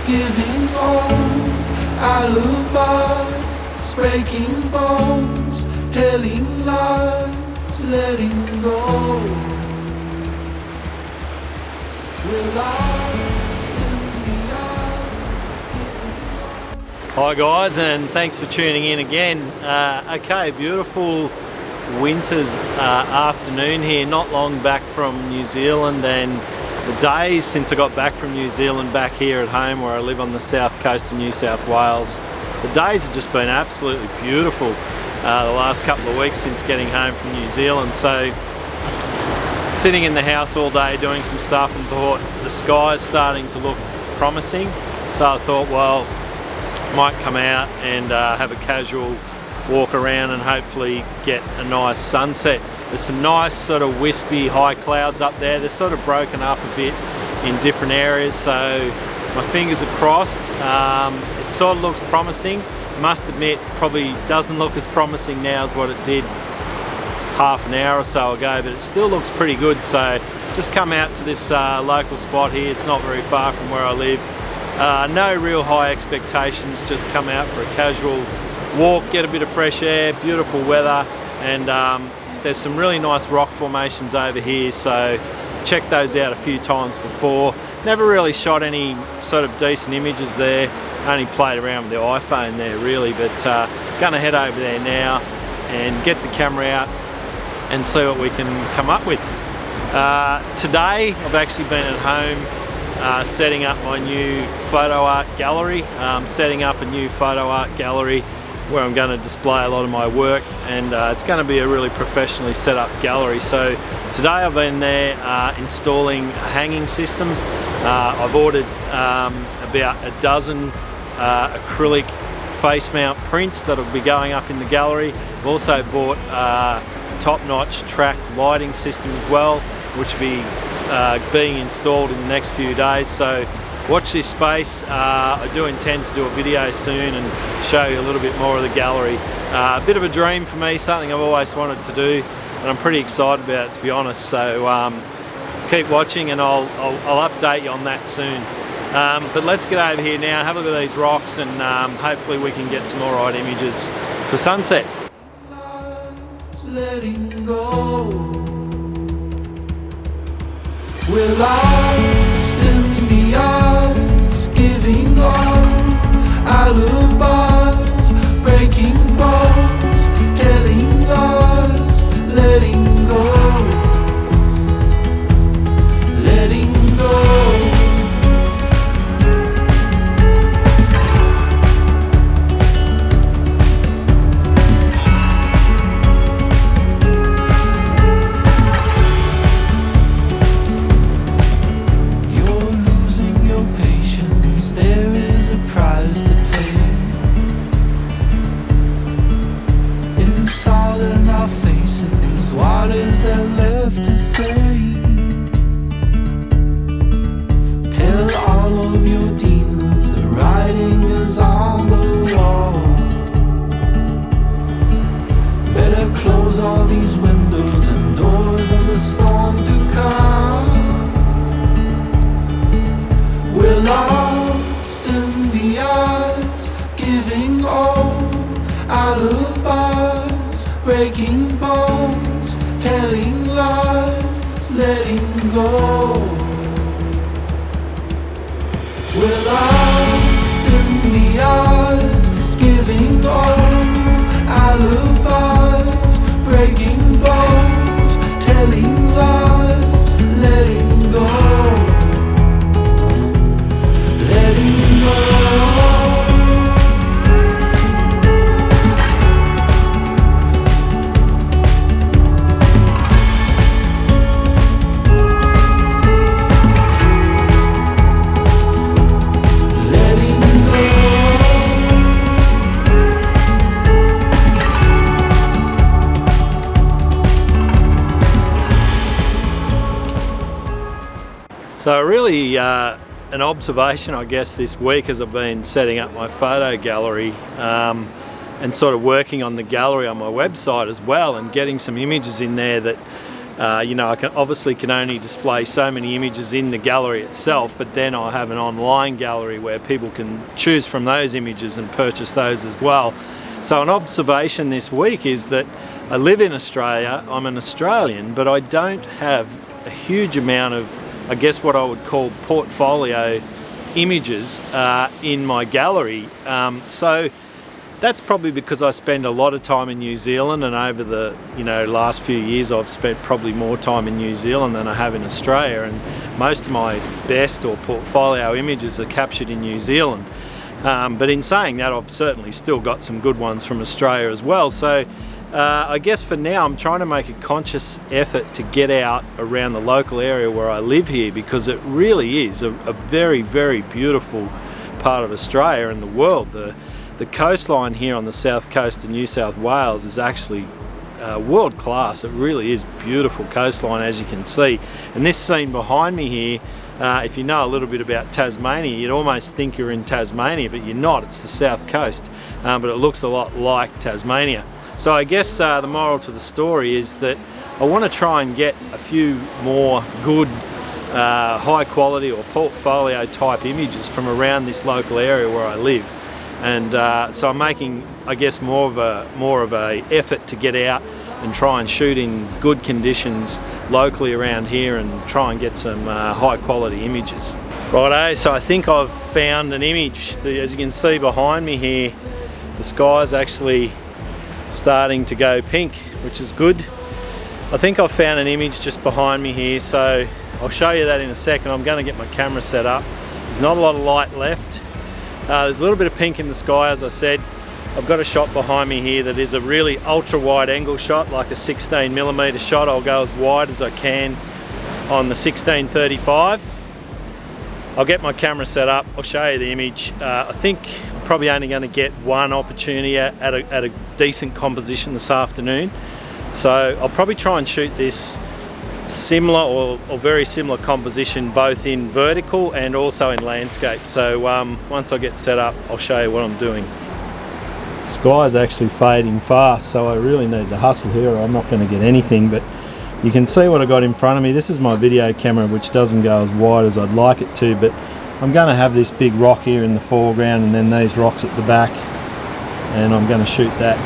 giving all alibis, breaking bones, telling lies, letting go. We're lost in the eyes. Hi guys, and thanks for tuning in again. Okay, beautiful winter's afternoon here, not long back from New Zealand, and the days since I got back from New Zealand back here at home where I live on the south coast of New South Wales, the days have just been absolutely beautiful the last couple of weeks since getting home from New Zealand. So sitting in the house all day doing some stuff and thought the sky's starting to look promising, so I thought, well, might come out and have a casual walk around and hopefully get a nice sunset. There's some nice sort of wispy high clouds up there. They're sort of broken up a bit in different areas, so my fingers are crossed. It sort of looks promising. I must admit, probably doesn't look as promising now as what it did half an hour or so ago, but it still looks pretty good. So just come out to this local spot here. It's not very far from where I live. No real high expectations, just come out for a casual walk, get a bit of fresh air, beautiful weather, and there's some really nice rock formations over here, so checked those out a few times before. Never really shot any sort of decent images there, only played around with the iPhone there really, but gonna head over there now and get the camera out and see what we can come up with. Today I've actually been at home setting up my new photo art gallery, setting up a new photo art gallery where I'm going to display a lot of my work, and it's going to be a really professionally set up gallery. So today I've been there installing a hanging system. I've ordered about a dozen acrylic face mount prints that will be going up in the gallery. I've also bought a top-notch tracked lighting system as well, which will be being installed in the next few days. So watch this space. I do intend to do a video soon and show you a little bit more of the gallery. A bit of a dream for me, something I've always wanted to do, and I'm pretty excited about it, to be honest. So keep watching and I'll update you on that soon. But let's get over here now, have a look at these rocks, and hopefully we can get some alright images for sunset. Letting go. We're lost in the eyes, giving all alibis, breaking bones, telling lies, letting go, letting go. What is there left to say? Tell all of your demons the writing is on the wall. Better close all these windows and doors in the storm to come. We're lost in the eyes, giving all alibis, breaking bones, telling lies, letting go. We're lost in the eyes, giving all alibis, breaking bones, telling lies, letting go, letting go. So really an observation, I guess, this week as I've been setting up my photo gallery and sort of working on the gallery on my website as well, and getting some images in there that You know, I can only display so many images in the gallery itself, but then I have an online gallery where people can choose from those images and purchase those as well. So an observation this week is that I live in Australia, I'm an Australian, but I don't have a huge amount of, I guess what I would call portfolio images in my gallery. So that's probably because I spend a lot of time in New Zealand, and over the last few years I've spent probably more time in New Zealand than I have in Australia, and most of my best or portfolio images are captured in New Zealand. But in saying that, I've certainly still got some good ones from Australia as well. So I guess for now I'm trying to make a conscious effort to get out around the local area where I live here, because it really is a very, very beautiful part of Australia and the world. The coastline here on the south coast of New South Wales is actually world class. It really is beautiful coastline, as you can see. And this scene behind me here, if you know a little bit about Tasmania, you'd almost think you're in Tasmania, but you're not. It's the south coast, but it looks a lot like Tasmania. So I guess the moral to the story is that I want to try and get a few more good high quality or portfolio type images from around this local area where I live. And so I'm making, I guess, more of a effort to get out and try and shoot in good conditions locally around here and try and get some high quality images. Righto, so I think I've found an image. As you can see behind me here, the sky's actually starting to go pink, which is good. I think I've found an image just behind me here, so I'll show you that in a second. I'm going to get my camera set up. There's not a lot of light left. There's a little bit of pink in the sky, as I said. I've got a shot behind me here that is a really ultra wide angle shot, like a 16mm shot. I'll go as wide as I can on the 16-35. I'll get my camera set up, I'll show you the image. I think I'm probably only going to get one opportunity at a decent composition this afternoon. So I'll probably try and shoot this similar or very similar composition, both in vertical and also in landscape. So once I get set up, I'll show you what I'm doing. The sky is actually fading fast, so I really need to hustle here or I'm not going to get anything. But you can see what I got in front of me. This is my video camera, which doesn't go as wide as I'd like it to, but I'm going to have this big rock here in the foreground and then these rocks at the back, and I'm going to shoot that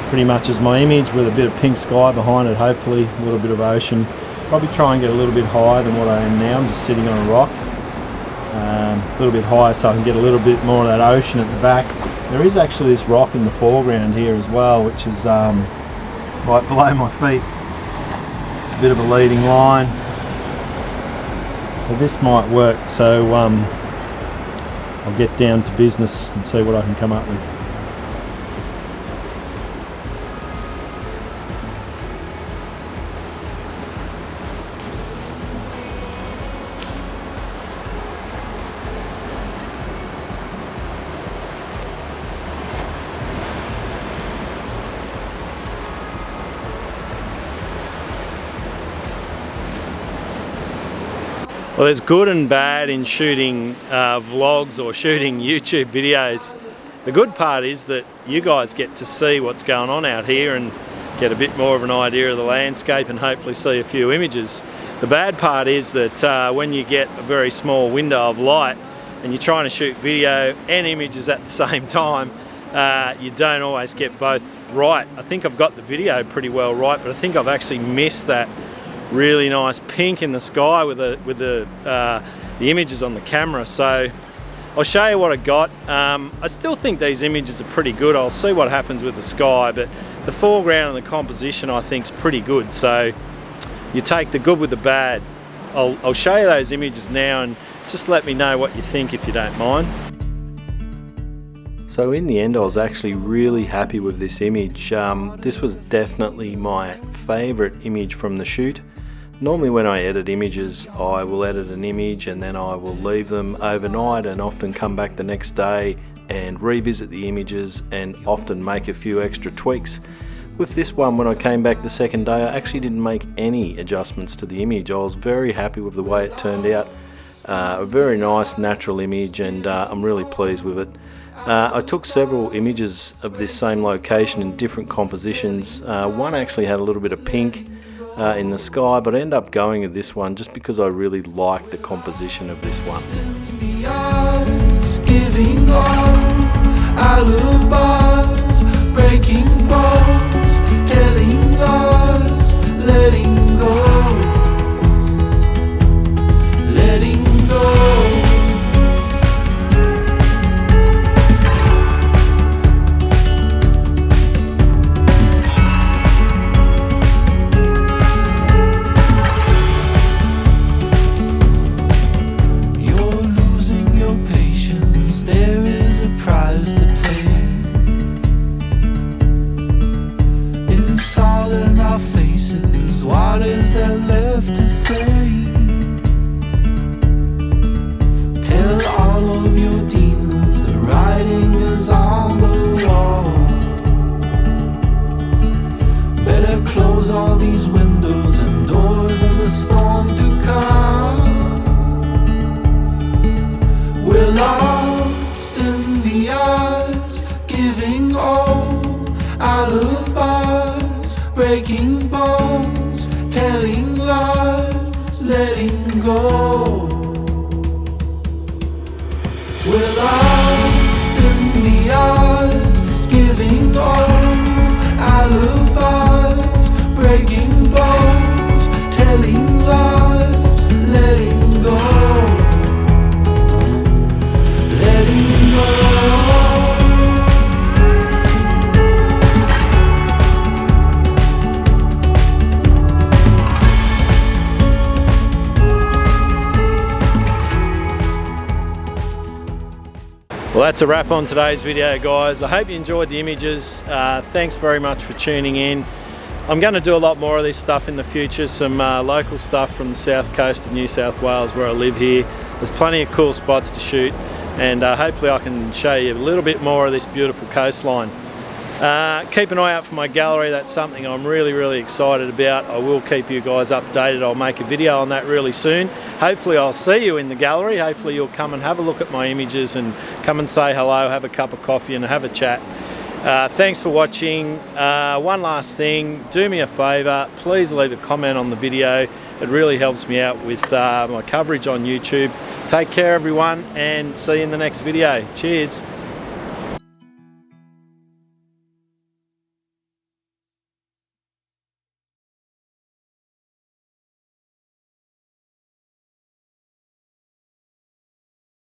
pretty much as my image with a bit of pink sky behind it, hopefully a little bit of ocean. Probably try and get a little bit higher than what I am now. I'm just sitting on a rock. A little bit higher so I can get a little bit more of that ocean at the back. There is actually this rock in the foreground here as well, which is right below my feet. It's a bit of a leading line. So this might work. So I'll get down to business and see what I can come up with. Well, there's good and bad in shooting vlogs or shooting YouTube videos. The good part is that you guys get to see what's going on out here and get a bit more of an idea of the landscape and hopefully see a few images. The bad part is that when you get a very small window of light and you're trying to shoot video and images at the same time, you don't always get both right. I think I've got the video pretty well right, but I think I've actually missed that really nice pink in the sky with the images on the camera. So I'll show you what I got. I still think these images are pretty good. I'll see what happens with the sky, but the foreground and the composition I think is pretty good. So you take the good with the bad. I'll show you those images now and just let me know what you think if you don't mind. So in the end I was actually really happy with this image. This was definitely my favourite image from the shoot. Normally when I edit images, I will edit an image and then I will leave them overnight and often come back the next day and revisit the images and often make a few extra tweaks. With this one, when I came back the second day, I actually didn't make any adjustments to the image. I was very happy with the way it turned out. A very nice natural image, and I'm really pleased with it. I took several images of this same location in different compositions. One actually had a little bit of pink. in the sky, but I end up going with this one just because I really like the composition of this one. The eyes giving all alibis, breaking bones, telling lies, letting go, letting go. What is there left to say? Tell all of your demons the writing is on the wall. Better close all these windows and doors in the storm to come. We're lost in the eyes, giving all alibis, breaking bones, telling lies, letting go. We're lost in the eyes, giving all alibis, breaking bones, telling lies, letting go, letting go. Well, that's a wrap on today's video, guys. I hope you enjoyed the images. Thanks very much for tuning in. I'm going to do a lot more of this stuff in the future, some local stuff from the south coast of New South Wales where I live here. There's plenty of cool spots to shoot, and hopefully I can show you a little bit more of this beautiful coastline. Keep an eye out for my gallery. That's something I'm really excited about. I will keep you guys updated. I'll make a video on that really soon. Hopefully I'll see you in the gallery. Hopefully you'll come and have a look at my images and come and say hello, have a cup of coffee and have a chat. Thanks for watching. One last thing, do me a favour, please leave a comment on the video. It really helps me out with my coverage on YouTube. Take care everyone, and see you in the next video. Cheers.